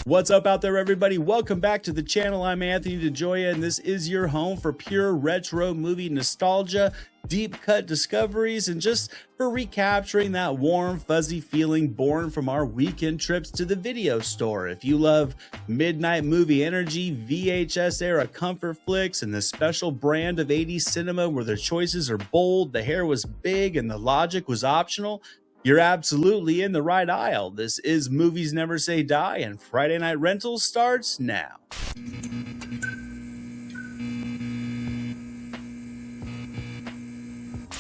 What's up out there, everybody? Welcome back to the channel. I'm Anthony DeJoya, and this is your home for pure retro movie nostalgia, deep cut discoveries, and just for recapturing that warm, fuzzy feeling born from our weekend trips to the video store. If you love midnight movie energy, VHS era comfort flicks, and the special brand of 80s cinema where the choices are bold, the hair was big, and the logic was optional, you're absolutely in the right aisle. This is Movies Never Say Die, and Friday Night Rentals starts now.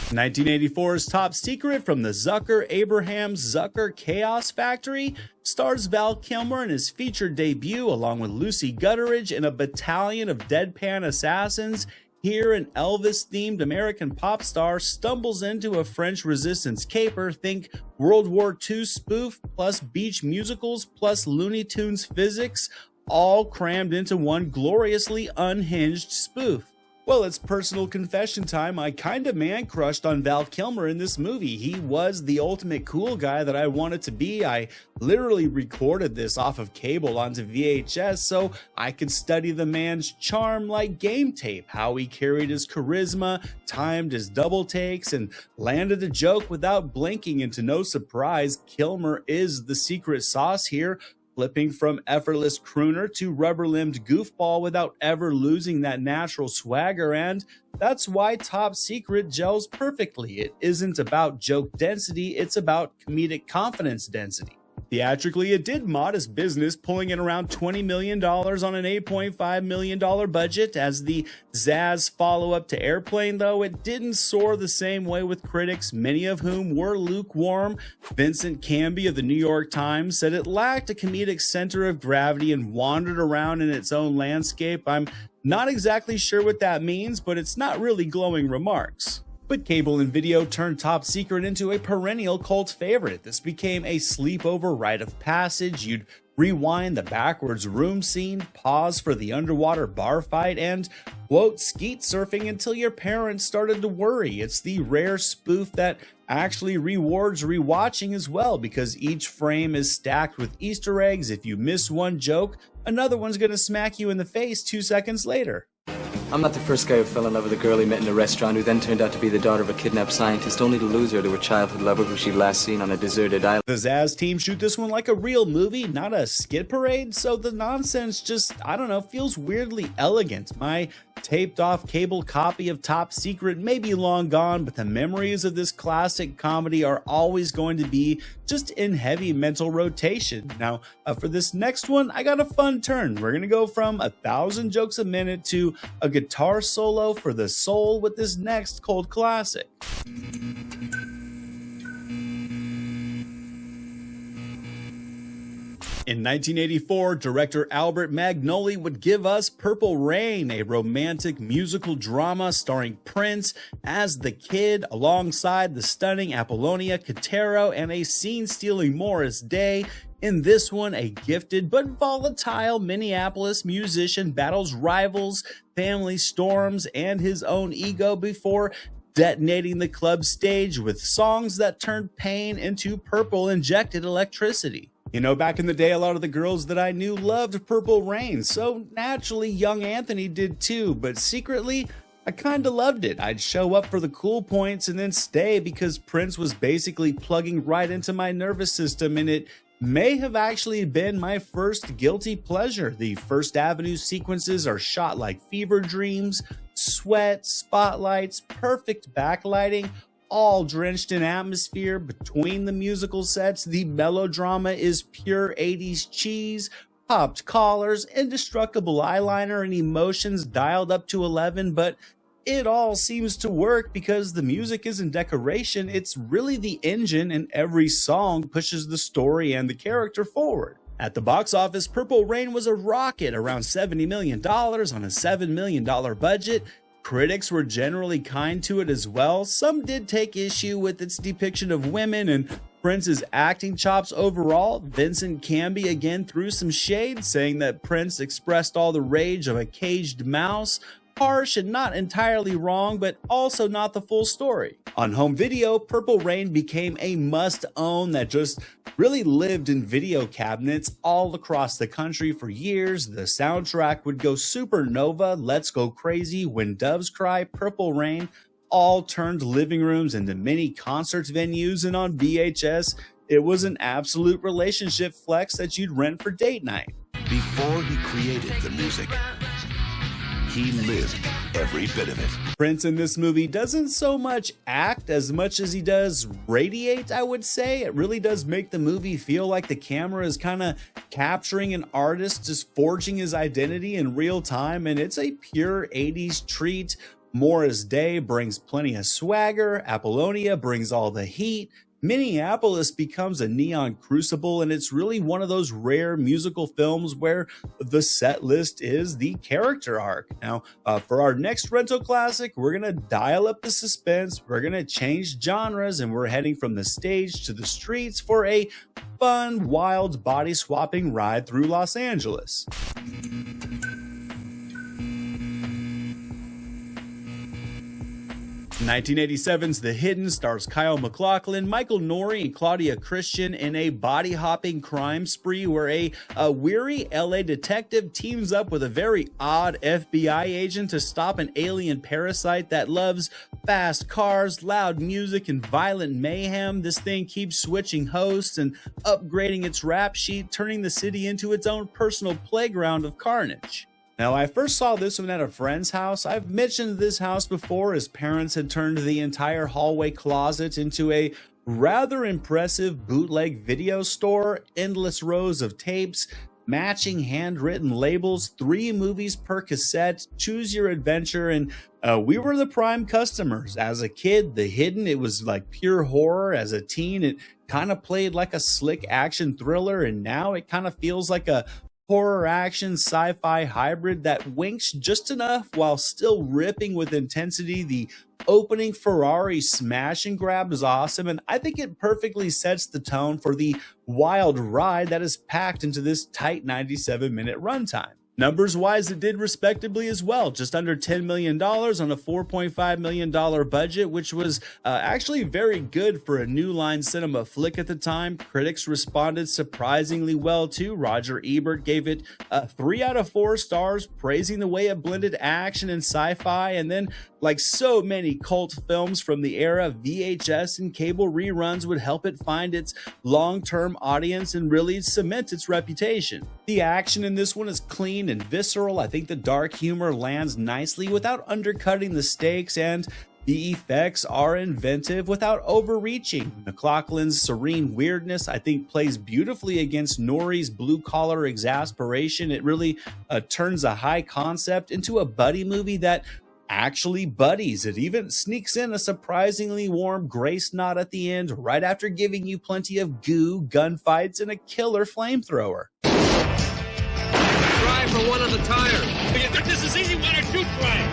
1984's Top Secret from the Zucker-Abrahams-Zucker Chaos Factory stars Val Kilmer in his featured debut along with Lucy Gutteridge in a battalion of deadpan assassins. Here, an Elvis-themed American pop star stumbles into a French resistance caper. Think World War II spoof plus beach musicals plus Looney Tunes physics, all crammed into one gloriously unhinged spoof. Well, it's personal confession time. I kinda man-crushed on Val Kilmer in this movie. He was the ultimate cool guy that I wanted to be. I literally recorded this off of cable onto VHS so I could study the man's charm like game tape, how he carried his charisma, timed his double takes, and landed a joke without blinking. And to no surprise, Kilmer is the secret sauce here, flipping from effortless crooner to rubber-limbed goofball without ever losing that natural swagger, and that's why Top Secret gels perfectly. It isn't about joke density, it's about comedic confidence density. Theatrically, it did modest business, pulling in around $20 million on an $8.5 million budget. As the Zazz follow-up to Airplane, though, it didn't soar the same way with critics, many of whom were lukewarm. Vincent Canby of the New York Times said it lacked a comedic center of gravity and wandered around in its own landscape. I'm not exactly sure what that means, but it's not really glowing remarks. But cable and video turned Top Secret into a perennial cult favorite. This became a sleepover rite of passage. You'd rewind the backwards room scene, pause for the underwater bar fight, and, quote, skeet surfing until your parents started to worry. It's the rare spoof that actually rewards rewatching as well, because each frame is stacked with Easter eggs. If you miss one joke, another one's gonna smack you in the face 2 seconds later. I'm not the first guy who fell in love with a girl he met in a restaurant who then turned out to be the daughter of a kidnapped scientist, only to lose her to a childhood lover who she'd last seen on a deserted island. The Zazz team shoot this one like a real movie, not a skit parade, so the nonsense just, I don't know, feels weirdly elegant. My taped off cable copy of Top Secret may be long gone, but the memories of this classic comedy are always going to be just in heavy mental rotation. Now, for this next one, I got a fun turn. We're gonna go from 1,000 jokes a minute to a guitar solo for the soul with this next cult classic. In 1984, director Albert Magnoli would give us Purple Rain, a romantic musical drama starring Prince as the Kid alongside the stunning Apollonia Quintero and a scene-stealing Morris Day. In this one, a gifted but volatile Minneapolis musician battles rivals, family storms, and his own ego before detonating the club stage with songs that turned pain into purple-injected electricity. You know, back in the day, a lot of the girls that I knew loved Purple Rain, so naturally young Anthony did too, but secretly, I kinda loved it. I'd show up for the cool points and then stay because Prince was basically plugging right into my nervous system, and it may have actually been my first guilty pleasure. The First Avenue sequences are shot like fever dreams, sweat, spotlights, perfect backlighting, all drenched in atmosphere. Between the musical sets, the melodrama is pure 80s cheese, popped collars, indestructible eyeliner, and emotions dialed up to 11, but it all seems to work because the music isn't decoration, it's really the engine, and every song pushes the story and the character forward. At the box office, Purple Rain was a rocket, around $70 million on a $7 million budget. Critics were generally kind to it as well. Some did take issue with its depiction of women and Prince's acting chops overall. Vincent Canby again threw some shade, saying that Prince expressed all the rage of a caged mouse, harsh and not entirely wrong, but also not the full story. On home video, Purple Rain became a must-own that just really lived in video cabinets all across the country for years. The soundtrack would go Supernova, Let's Go Crazy, When Doves Cry, Purple Rain, all turned living rooms into mini concerts venues, and on VHS, it was an absolute relationship flex that you'd rent for date night. Before he created the music, he lived every bit of it. Prince in this movie doesn't so much act as much as he does radiate, I would say. It really does make the movie feel like the camera is kind of capturing an artist just forging his identity in real time, and it's a pure 80s treat. Morris Day brings plenty of swagger, Apollonia brings all the heat, Minneapolis becomes a neon crucible, and it's really one of those rare musical films where the set list is the character arc. Now, for our next rental classic, we're going to dial up the suspense, we're going to change genres, and we're heading from the stage to the streets for a fun, wild, body-swapping ride through Los Angeles. 1987's The Hidden stars Kyle MacLachlan, Michael Nouri, and Claudia Christian in a body-hopping crime spree where a weary LA detective teams up with a very odd FBI agent to stop an alien parasite that loves fast cars, loud music, and violent mayhem. This thing keeps switching hosts and upgrading its rap sheet, turning the city into its own personal playground of carnage. Now, I first saw this one at a friend's house. I've mentioned this house before. His parents had turned the entire hallway closet into a rather impressive bootleg video store, endless rows of tapes, matching handwritten labels, 3 movies per cassette, choose your adventure, and we were the prime customers. As a kid, The Hidden, it was like pure horror. As a teen, it kind of played like a slick action thriller, and now it kind of feels like a horror action sci-fi hybrid that winks just enough while still ripping with intensity. The opening Ferrari smash and grab is awesome, and I think it perfectly sets the tone for the wild ride that is packed into this tight 97-minute runtime. Numbers wise, it did respectably as well, just under $10 million on a $4.5 million budget, which was actually very good for a New Line Cinema flick at the time. Critics responded surprisingly well too. Roger Ebert gave it 3 out of 4 stars, praising the way it blended action and sci-fi. And then, like so many cult films from the era, VHS and cable reruns would help it find its long-term audience and really cement its reputation. The action in this one is clean and visceral. I think the dark humor lands nicely without undercutting the stakes, and the effects are inventive without overreaching. MacLachlan's serene weirdness, I think, plays beautifully against Nouri's blue-collar exasperation. It really turns a high concept into a buddy movie that actually buddies. It even sneaks in a surprisingly warm grace knot at the end, right after giving you plenty of goo, gunfights, and a killer flamethrower. Try for one of the tires. You think this is easy? Why don't you try?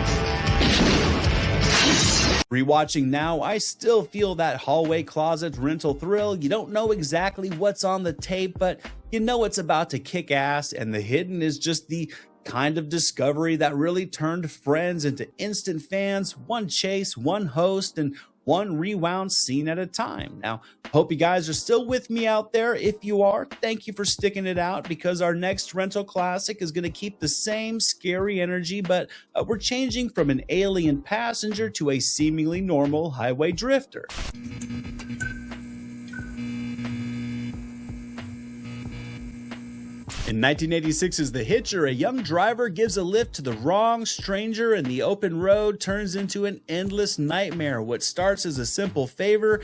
Rewatching now, I still feel that hallway closet rental thrill. You don't know exactly what's on the tape, but you know it's about to kick ass, and The Hidden is just the kind of discovery that really turned friends into instant fans, one chase, one host, and one rewound scene at a time. Now, hope you guys are still with me out there. If you are, thank you for sticking it out, because our next rental classic is going to keep the same scary energy, but we're changing from an alien passenger to a seemingly normal highway drifter. In 1986's The Hitcher, a young driver gives a lift to the wrong stranger, and the open road turns into an endless nightmare. What starts as a simple favor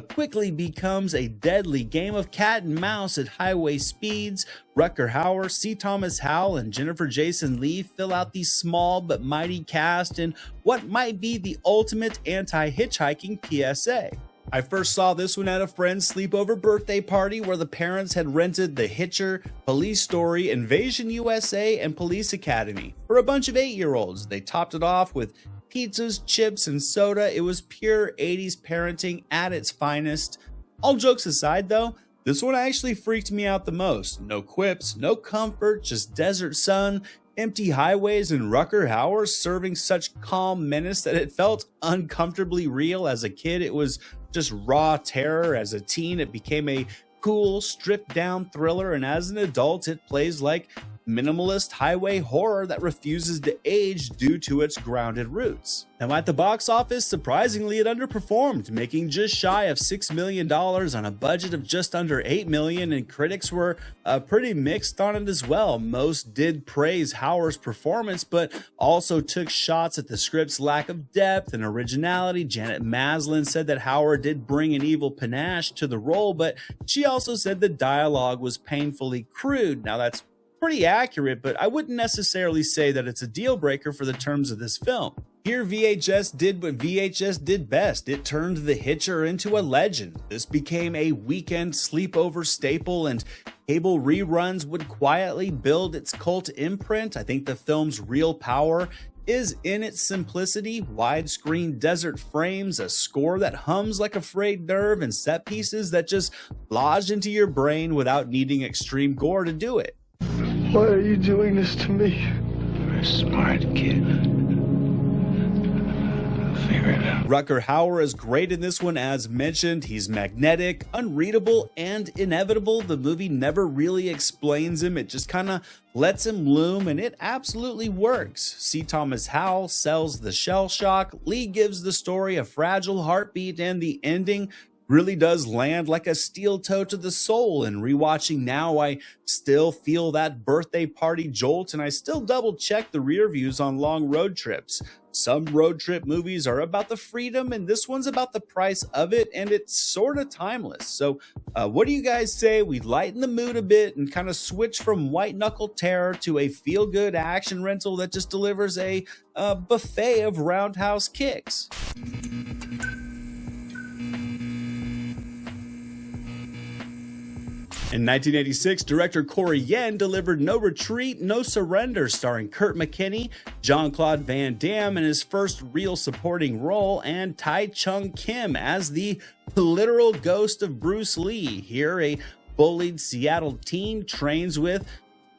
quickly becomes a deadly game of cat and mouse at highway speeds. Rutger Hauer, C. Thomas Howell, and Jennifer Jason Leigh fill out the small but mighty cast in what might be the ultimate anti-hitchhiking PSA. I first saw this one at a friend's sleepover birthday party where the parents had rented The Hitcher, Police Story, Invasion USA, and Police Academy for a bunch of 8-year-olds. They topped it off with pizzas, chips, and soda. It was pure 80s parenting at its finest. All jokes aside though, this one actually freaked me out the most. No quips, no comfort, just desert sun, empty highways and Rutger Hauer serving such calm menace that it felt uncomfortably real. As a kid, it was just raw terror. As a teen, it became a cool, stripped-down thriller, and as an adult, it plays like minimalist highway horror that refuses to age due to its grounded roots. Now at the box office, surprisingly, it underperformed, making just shy of $6 million on a budget of just under $8 million, and critics were pretty mixed on it as well. Most did praise Hauer's performance, but also took shots at the script's lack of depth and originality. Janet Maslin said that Hauer did bring an evil panache to the role, but she also said the dialogue was painfully crude. Now that's pretty accurate, but I wouldn't necessarily say that it's a deal breaker for the terms of this film. Here, VHS did what VHS did best. It turned the Hitcher into a legend. This became a weekend sleepover staple, and cable reruns would quietly build its cult imprint. I think the film's real power is in its simplicity: widescreen desert frames, a score that hums like a frayed nerve, and set pieces that just lodge into your brain without needing extreme gore to do it. Why are you doing this to me? You're a smart kid. I'll figure it out. Rutger Hauer is great in this one, as mentioned. He's magnetic, unreadable, and inevitable. The movie never really explains him. It just kind of lets him loom, and it absolutely works. C. Thomas Howell sells the shell shock. Lee gives the story a fragile heartbeat, and the ending really does land like a steel toe to the soul. And rewatching now, I still feel that birthday party jolt, and I still double check the rear views on long road trips. Some road trip movies are about the freedom, and this one's about the price of it, and it's sort of timeless. So what do you guys say we lighten the mood a bit and kind of switch from white knuckle terror to a feel-good action rental that just delivers a buffet of roundhouse kicks? In 1986, director Corey Yen delivered No Retreat, No Surrender, starring Kurt McKinney, Jean-Claude Van Damme in his first real supporting role, and Tai Chung Kim as the literal ghost of Bruce Lee. Here, a bullied Seattle teen trains with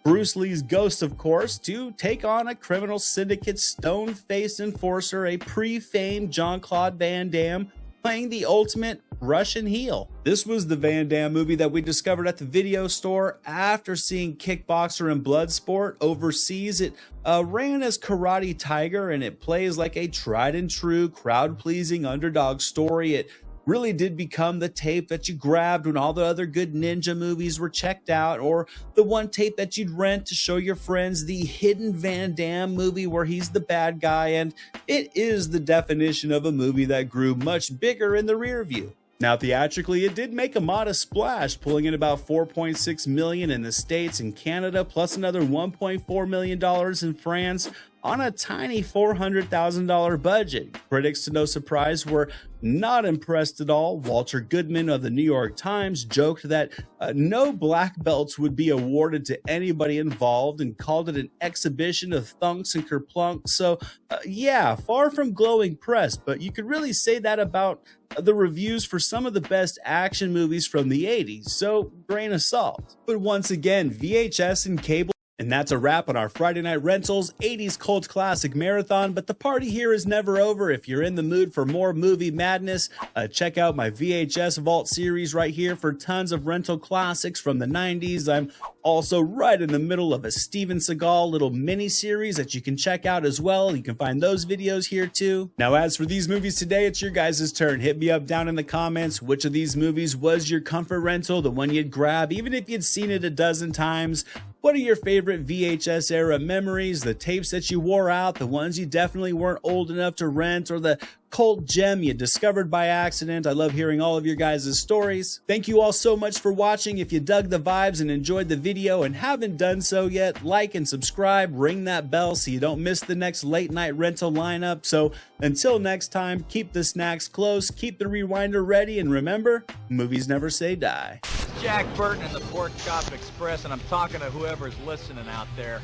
Bruce Lee's ghost, of course, to take on a criminal syndicate stone-faced enforcer, a pre-famed Jean-Claude Van Damme, playing the ultimate Russian heel. This was the Van Damme movie that we discovered at the video store after seeing Kickboxer and Bloodsport overseas. It ran as Karate Tiger, and it plays like a tried and true crowd-pleasing underdog story. It really did become the tape that you grabbed when all the other good ninja movies were checked out, or the one tape that you'd rent to show your friends the hidden Van Damme movie where he's the bad guy, and it is the definition of a movie that grew much bigger in the rear view. Now, theatrically, it did make a modest splash, pulling in about $4.6 million in the States and Canada, plus another $1.4 million in France, on a tiny $400,000 budget. Critics, to no surprise, were not impressed at all. Walter Goodman of the New York Times joked that no black belts would be awarded to anybody involved, and called it an exhibition of thunks and kerplunks. So yeah, far from glowing press, but you could really say that about the reviews for some of the best action movies from the 80s, so grain of salt. But once again, VHS and cable. And that's a wrap on our Friday Night Rentals 80s Cult Classic Marathon, but the party here is never over. If you're in the mood for more movie madness, check out my VHS Vault series right here for tons of rental classics from the 90s. I'm also right in the middle of a Steven Seagal little mini-series that you can check out as well. You can find those videos here too. Now, as for these movies today, it's your guys' turn. Hit me up down in the comments. Which of these movies was your comfort rental, the one you'd grab even if you'd seen it a dozen times? What are your favorite VHS era memories, the tapes that you wore out, the ones you definitely weren't old enough to rent, or the cult gem you discovered by accident? I love hearing all of your guys' stories. Thank you all so much for watching. If you dug the vibes and enjoyed the video and haven't done so yet, like and subscribe, ring that bell so you don't miss the next late night rental lineup. So until next time, keep the snacks close, keep the rewinder ready, and remember, movies never say die. Jack Burton and the Pork Chop Express, and I'm talking to whoever's listening out there.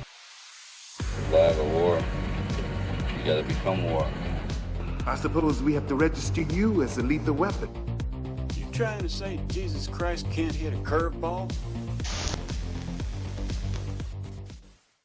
To survive a war, you gotta become war. I suppose we have to register you as a lethal weapon. You trying to say Jesus Christ can't hit a curveball?